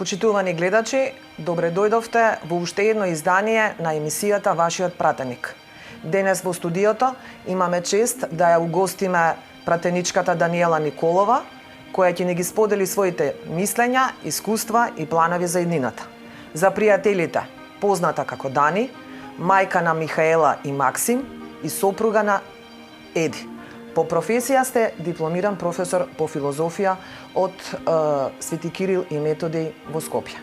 Почитувани гледачи, добре дојдовте во уште едно издание на емисијата Вашиот пратеник. Денес во студиото имаме чест да ја угостиме пратеничката Даниела Николова, која ќе ни ги сподели своите мислења, искуства и планови за иднината. За пријателите, позната како Дани, мајка на Михаела и Максим и сопруга на Еди. По професија сте дипломиран професор по филозофија од Свети Кирил и Методий во Скопје.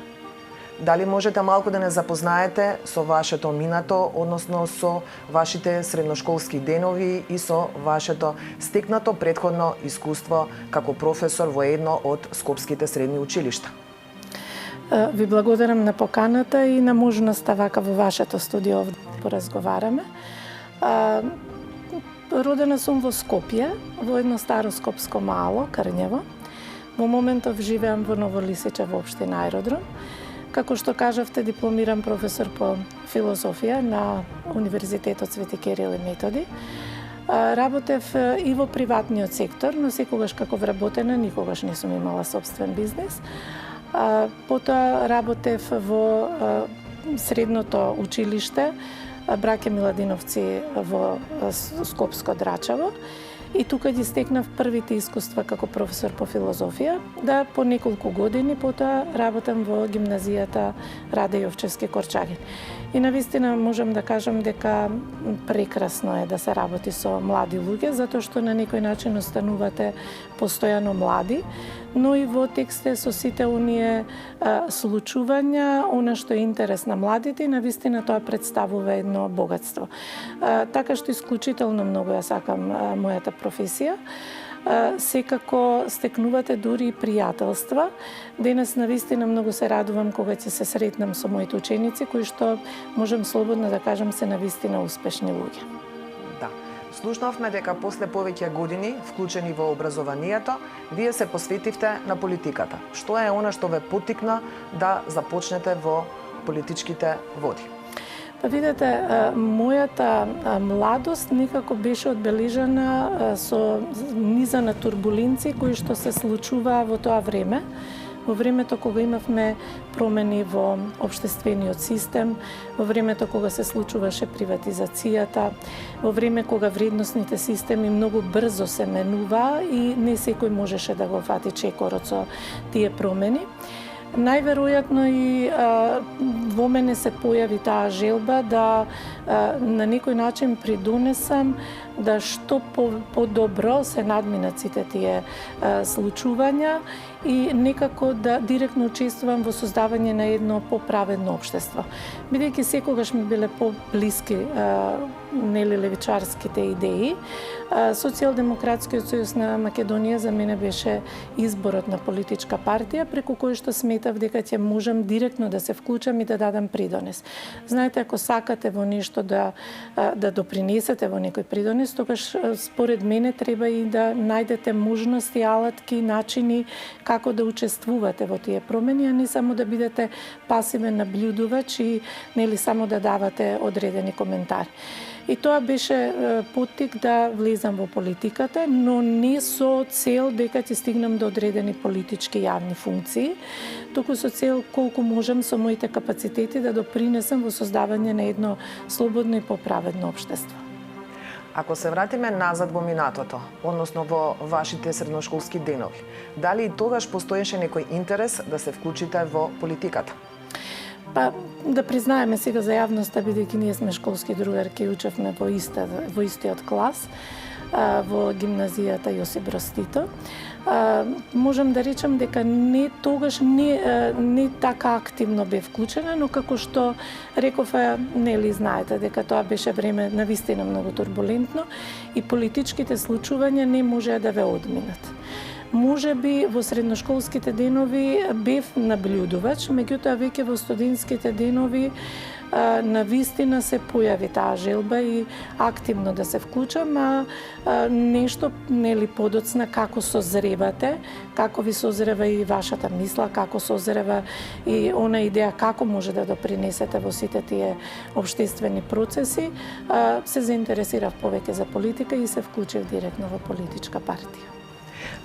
Дали можете малку да не запознаете со вашето минато, односно со вашите средношколски денови и со вашето стекнато претходно искуство како професор во едно од скопските средни училишта? Ви благодарам на поканата и на можноста вака во вашето студио да поразговараме. Родена сум во Скопје, во едно старо скопско мало, Крњево. Во моментов живеам во Ново Лисиче во општина Аеродром. Како што кажавте, дипломиран професор по филозофија на Универзитетот Свети Кирил и Методий. Работев и во приватниот сектор, но секогаш како вработена никогаш не сум имала собствен бизнес. Потоа работев во средното училиште Браке Миладиновци во Скопско Драчево. И тука ги стекнав првите искуства како професор по филозофија, да по неколку години потоа работам во гимназијата Раде Јовчевски Корчагин. И навистина можам да кажам дека прекрасно е да се работи со млади луѓе, затоа што на некој начин останувате постојано млади, но и во тексте со сите оние случувања, она што е интерес на младите, и навистина тоа представува едно богатство. Така што исклучително многу ја сакам мојата професија. Секако стекнувате дури и пријателства. Денес навистина многу се радувам кога ќе се сретнам со моите ученици, кои што можам слободно да кажам се навистина успешни луѓе. Да. Слушнавме дека после повеќе години вклучени во образованието, вие се посветивте на политиката. Што е она што ве поттикна да започнете во политичките води? Па видете, мојата младост некако беше одбележана со низа на турбуленции кои што се случуваа во тоа време. Во времето кога имавме промени во општествениот систем, во времето кога се случуваше приватизацијата, во време кога вредносните системи многу брзо се менуваа и не секој можеше да го фати чекорот со тие промени. Најверојатно и во мене се појави таа желба да на некој начин придонесам да што подобро се надминат сите тие случувања и некако да директно учествувам во создавање на едно поправедно општество. Бидејќи секогаш ми биле поблиски левичарските идеи, Социјалдемократскиот сојуз на Македонија за мене беше изборот на политичка партија преку кој што сметав дека ќе можам директно да се вклучам и да дадам придонес. Знаете, ако сакате во нешто да допринесете во некој придонес, тогаш според мене треба и да најдете можности, алатки, начини како да учествувате во тие промени, а не само да бидете пасивен наблюдувач и нели само да давате одредени коментари. И тоа беше поттик да влезам во политиката, но не со цел дека ќе стигнам до одредени политички јавни функции, туку со цел колку можам со моите капацитети да допринесам во создавање на едно слободно и поправедно општество. Ако се вратиме назад во минатото, односно во вашите средношколски денови, дали и тогаш постоеше некој интерес да се вклучите во политиката? Па, да признаеме сега за јавноста, бидејќи ние сме школски другарки и учевме во истиот клас, во гимназијата Јосип Броз Тито. Можам да речам дека не тогаш не така активно бе вклучена, но како што реков, нели знаете дека тоа беше време навистина многу турбулентно и политичките случувања не можеа да ве одминат. Може би во средношколските денови бев наблюдувач, меѓутоа веќе во студентските денови навистина се појави таа желба и активно да се вклучам, а нешто нели подоцна како созревате, како ви созрева и вашата мисла, како созрева и она идеја како може да допринесете во сите тие општествени процеси, се заинтересирав повеќе за политика и се вклучив директно во политичка партија.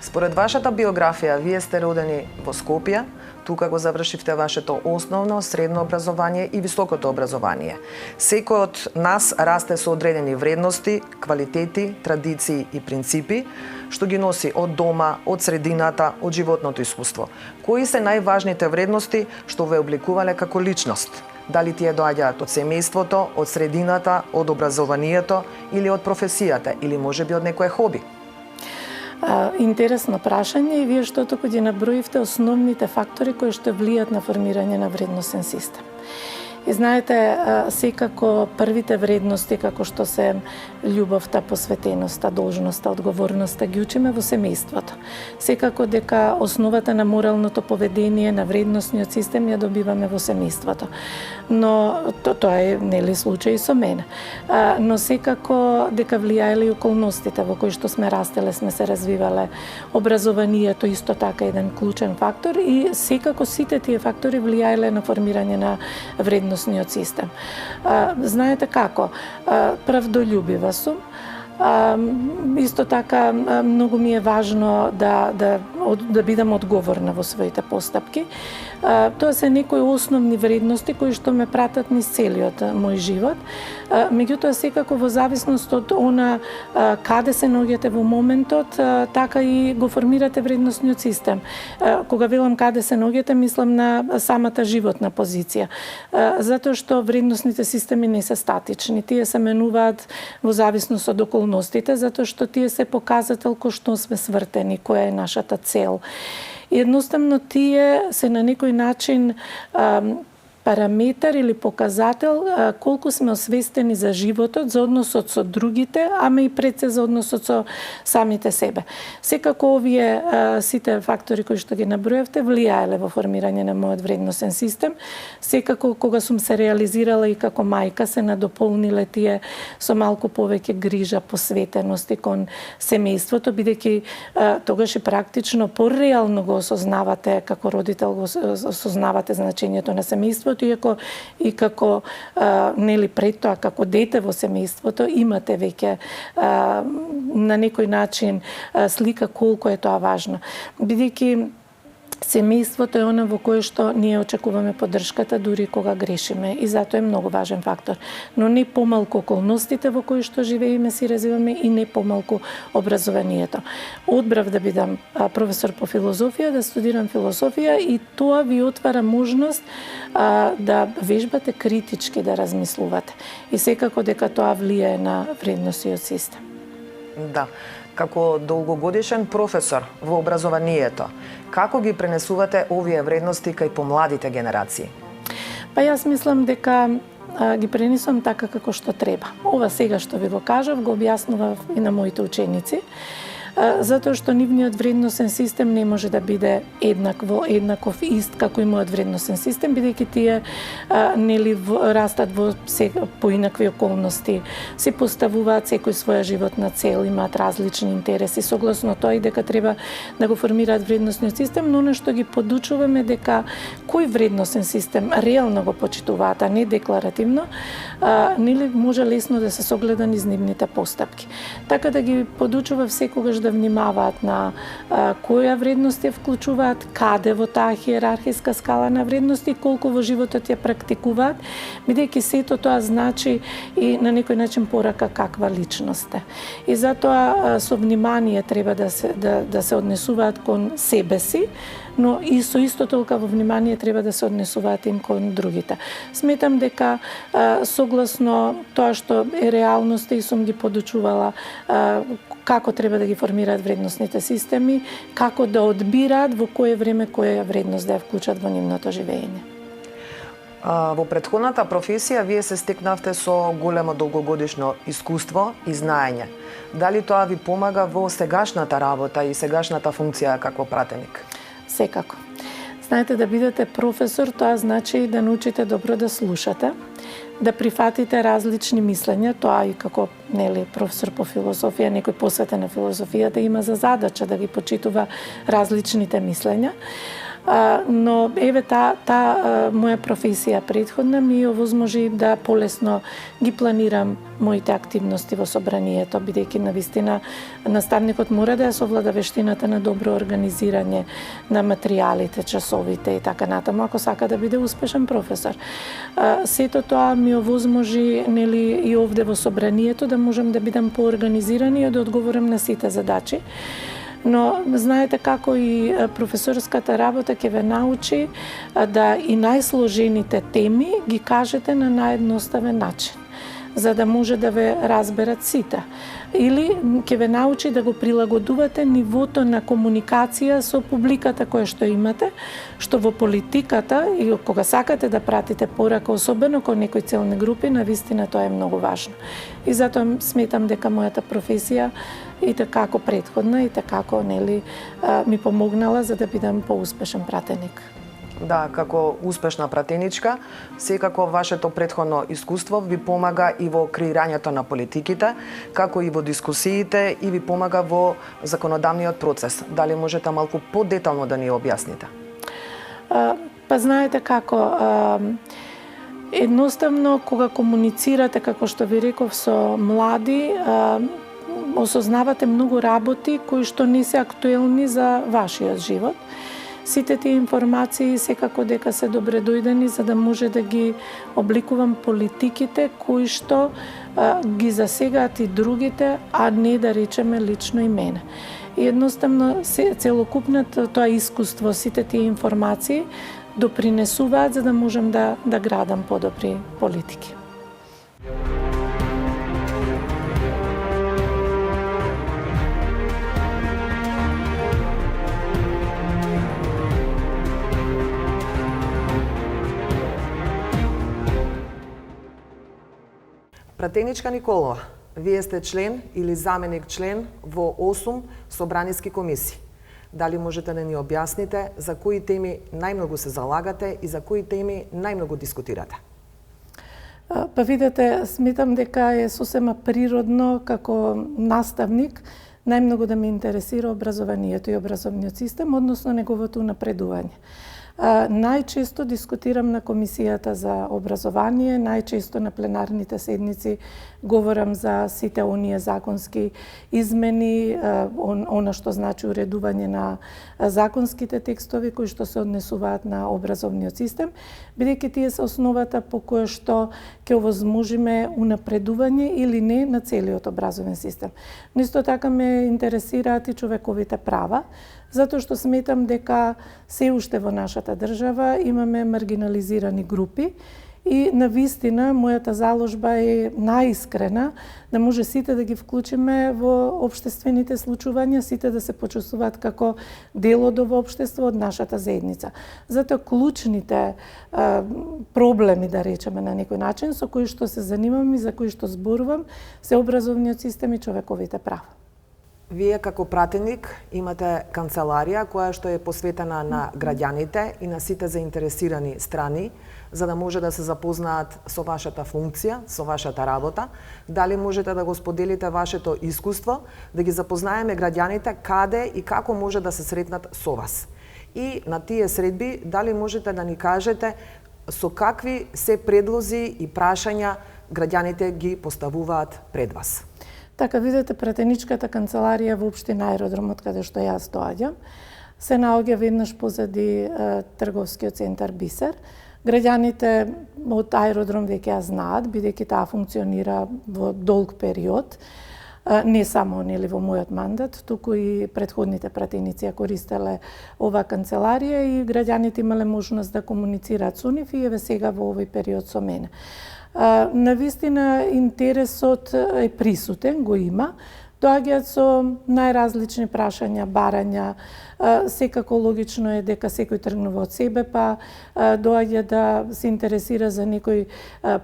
Според вашата биографија, вие сте родени во Скопје, тука го завршивте вашето основно, средно образование и високото образование. Секој од нас расте со одредени вредности, квалитети, традиции и принципи, што ги носи од дома, од средината, од животното искуство. Кои се најважните вредности што ве обликувале како личност? Дали тие доаѓаат од семејството, од средината, од образованието или од професијата, или можеби од некое хоби? Интересно прашање и вие што току ги наброивте основните фактори кои што влијат на формирање на вредносен систем. И знаете, секако првите вредности како што се љубовта, посветеноста, должноста, одговорноста ги учиме во семејството. Секако дека основата на моралното поведение, на вредносниот систем ја добиваме во семејството. Но тоа е нели случај со мене. Но секако дека влијаеле и околностите во кои што сме растеле, сме се развивале. Образованието исто така еден клучен фактор и секако сите тие фактори влијаеле на формирање на вредносниот систем. Знаете како? Правдолюбива сум. Исто така многу ми е важно да бидам одговорна во своите постапки. Тоа се некои основни вредности кои што ме пратат низ целиот мој живот. Меѓутоа секако во зависност од она каде се наоѓате во моментот, така и го формирате вредносниот систем. Кога велам каде се наоѓате, мислам на самата животна позиција. Затоа што вредносните системи не се статични, тие се менуваат во зависност од околностите, затоа што тие се показател кој што сме свртени, која е нашата цел. И едноставно тие се на некој начин параметар или показател колку сме освестени за животот, за односот со другите, ама и пред се за односот со самите себе. Секако овие сите фактори кои што ги наброевте влијаеле во формирање на мојот вредносен систем. Секако кога сум се реализирала и како мајка се надополниле тие со малку повеќе грижа, посветености кон семејството, бидејќи тогаш и практично пореално го осознавате како родител, го осознавате значењето на семејството, иако и како нели пред тоа како дете во семејството имате веќе на некој начин слика колку е тоа важно. Бидејќи семејството е она во кое што ние очекуваме поддршката дури кога грешиме и затоа е многу важен фактор. Но не помалку околностите во кои што живееме, си развиваме и не помалку образованието. Одбрав да бидам професор по филозофија, да студирам филозофија и тоа ви отвара можност да вежбате критички да размислувате. И секако дека тоа влијае на вредносниот систем. Да. Како долгогодишен професор во образованието, како ги пренесувате овие вредности кај помладите генерации? Па јас мислам дека ги пренесувам така како што треба. Ова сега што ви го кажав, го објаснував и на моите ученици, затоа што нивниот вредносен систем не може да биде еднаков ист како и мојот вредносен систем, бидејќи тие нели растат во поинакви околности, се поставуваат секој своја животна цел, имаат различни интереси, согласно тоа и дека треба да го формираат вредносниот систем, но она што ги подучуваме дека кој вредносен систем реално го почитуваат, а не декларативно, нели може лесно да се согледа низ нивните постапки. Така да ги подучував секогаш да внимаваат на која вредност ја вклучуваат, каде во таа хиерархиска скала на вредности, колку во животот ја практикуваат, бидејќи сето тоа значи и на некој начин порака каква личност е. И затоа со внимание треба да се однесуваат кон себе си, но и со исто толка во внимание треба да се однесуваат им кон другите. Сметам дека согласно тоа што е реалноста и сум ги подучувала како треба да ги формираат вредносните системи, како да одбираат во кое време која вредност да ја вклучат во нивното живење. Во претходната професија вие се стекнавте со големо долгогодишно искуство и знаење. Дали тоа ви помага во сегашната работа и сегашната функција како пратеник? Секако. Знаете, да бидете професор, тоа значи да научите добро да слушате, да прифатите различни мислења, тоа и како нели професор по филозофија, некој посветен на филозофијата има за задача да ги почитува различните мислења. Но еве таа моја професија претходна ми овозможи да полесно ги планирам моите активности во собранието, бидејќи навистина наставникот мора да ја совлада вештината на добро организирање на материјалите, часовите и така натаму, ако сака да биде успешен професор. Сето тоа ми овозможи, нели, и овде во собранието да можам да бидам поорганизиран и да одговорам на сите задачи. Но знаете како и професорската работа ќе ве научи да и најсложените теми ги кажете на наједноставен начин, за да може да ве разберат сите. Или ќе ве научи да го прилагодувате нивото на комуникација со публиката која што имате, што во политиката и кога сакате да пратите порака, особено кон некои целни групи, навистина тоа е многу важно. И затоа сметам дека мојата професија и како претходна и како, нели, ми помогнала за да бидам поуспешен пратеник. Да, како успешна пратеничка, секако вашето претходно искуство ви помага и во креирањето на политиките, како и во дискусиите и ви помага во законодавниот процес. Дали можете малку подетално да ни објасните? Па знаете како, едноставно кога комуницирате, како што ви реков, со млади, осознавате многу работи кои што не се актуелни за вашиот живот. Сите тие информации секако дека се добре дојдени за да може да ги обликувам политиките кои што ги засегаат и другите, а не да речеме лично и мене. И едноставно целокупното тоа искуство, сите тие информации допринесуваат за да можам да градам подобри политики. Пратеничка Николова, вие сте член или заменик член во 8 собраниски комисии. Дали можете да ни објасните за кои теми најмногу се залагате и за кои теми најмногу дискутирате? Па видете, сметам дека е сосема природно како наставник најмногу да ме интересира образованието и образовниот систем, односно неговото унапредување. Најчесто дискутирам на Комисијата за образование, најчесто на пленарните седници говорам за сите оние законски измени, она што значи уредување на законските текстови кои што се однесуваат на образовниот систем, бидејќи тие се основата по која што ќе овозможиме унапредување или не на целиот образовен систем. Но исто така ме интересираат и човековите права, затоа што сметам дека се уште во нашата држава имаме маргинализирани групи и навистина мојата заложба е најискрена да може сите да ги вклучиме во општествените случувања, сите да се почувствуваат како дел од ово општество, од нашата заедница. Затоа клучните проблеми, да речеме на некој начин, со кои што се занимавам и за кои што зборувам, се образовниот систем и човековите права. Вие како пратеник имате канцеларија која што е посветена на граѓаните и на сите заинтересирани страни, за да може да се запознаат со вашата функција, со вашата работа. Дали можете да го споделите вашето искуство, да ги запознаеме граѓаните каде и како може да се сретнат со вас? И на тие средби, дали можете да ни кажете со какви се предлози и прашања граѓаните ги поставуваат пред вас? Така, видите, пратеничката канцеларија во општина Аеродромот, каде што јас доаѓам, се наоѓа веднаш позади трговскиот центар Бисер. Граѓаните од Аеродром веќе ја знаат, бидејќи таа функционира во долг период, не само нели во мојот мандат, туку и претходните пратеници ја користеле оваа канцеларија и граѓаните имале можност да комуницираат со нив и еве сега во овој период со мене. Навистина интересот е присутен, го има, доаѓаат со најразлични прашања, барања, секако логично е дека секој тргнува од себе, па доаѓа да се интересира за некои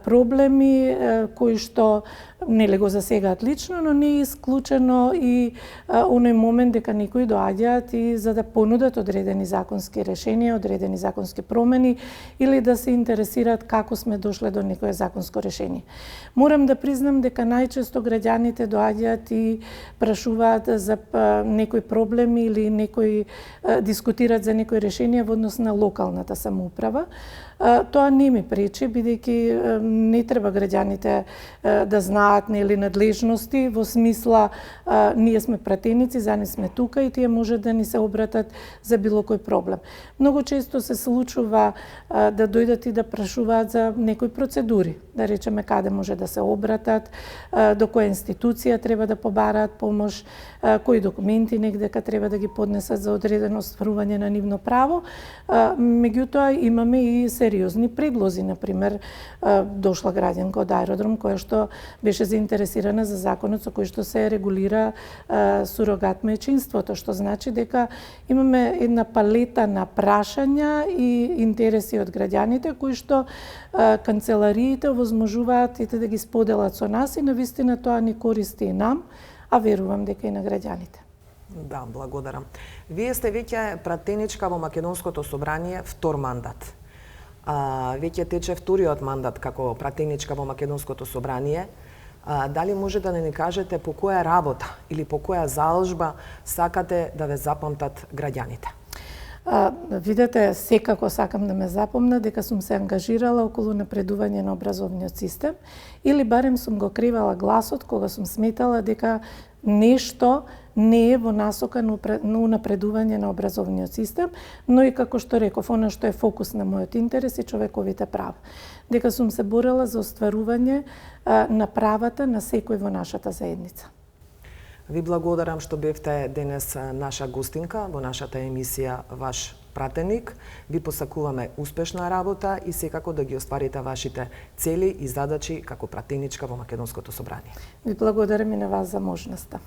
проблеми кои што нели го засегаат лично, но не е исклучено и оној момент дека некои доаѓаат и за да понудат одредени законски решенија, одредени законски промени или да се интересираат како сме дошле до некое законско решение. Морам да признам дека најчесто граѓаните доаѓаат и прашуваат за некои проблеми или некои ги дискутират за некои решенија во однос на локалната самоуправа. Тоа не ми пречи, бидејќи не треба граѓаните да знаат нели надлежности во смисла ние сме пратеници, за не сме тука и тие може да ни се обратат за било кој проблем. Многу често се случува да дојдат и да прашуваат за некои процедури, да речеме каде може да се обратат, до која институција треба да побараат помош, кои документи негдека треба да ги поднесат за одредено остварување на нивно право. Меѓутоа имаме и сериозни предлози, например дошла граѓанка од аеродром која што беше заинтересирана за законот со кој што се регулира сурогат мајчинството, што значи дека имаме една палета на прашања и интереси од граѓаните кои што канцелариите овозможуваат и да ги споделат со нас и навистина тоа ни користи и нам, а верувам дека и на граѓаните. Да, благодарам. Вие сте веќе пратеничка во Македонското собрание втор мандат. Веќе тече вториот мандат како пратеничка во Македонското собрание. Дали може да не ни кажете по која работа или по која заложба сакате да ве запамтат граѓаните? Видете, секако сакам да ме запомна дека сум се ангажирала околу напредување на образовниот систем или барем сум го кривала гласот кога сум сметала дека нешто не е во насока на напредување на образовниот систем, но и како што реков, она што е фокус на мојот интерес и човековите права. Дека сум се борела за остварување на правата на секој во нашата заедница. Ви благодарам што бевте денес наша гостинка во нашата емисија Ваш пратеник. Ви посакуваме успешна работа и секако да ги остварите вашите цели и задачи како пратеничка во Македонското собрание. Ви благодарам и на вас за можноста.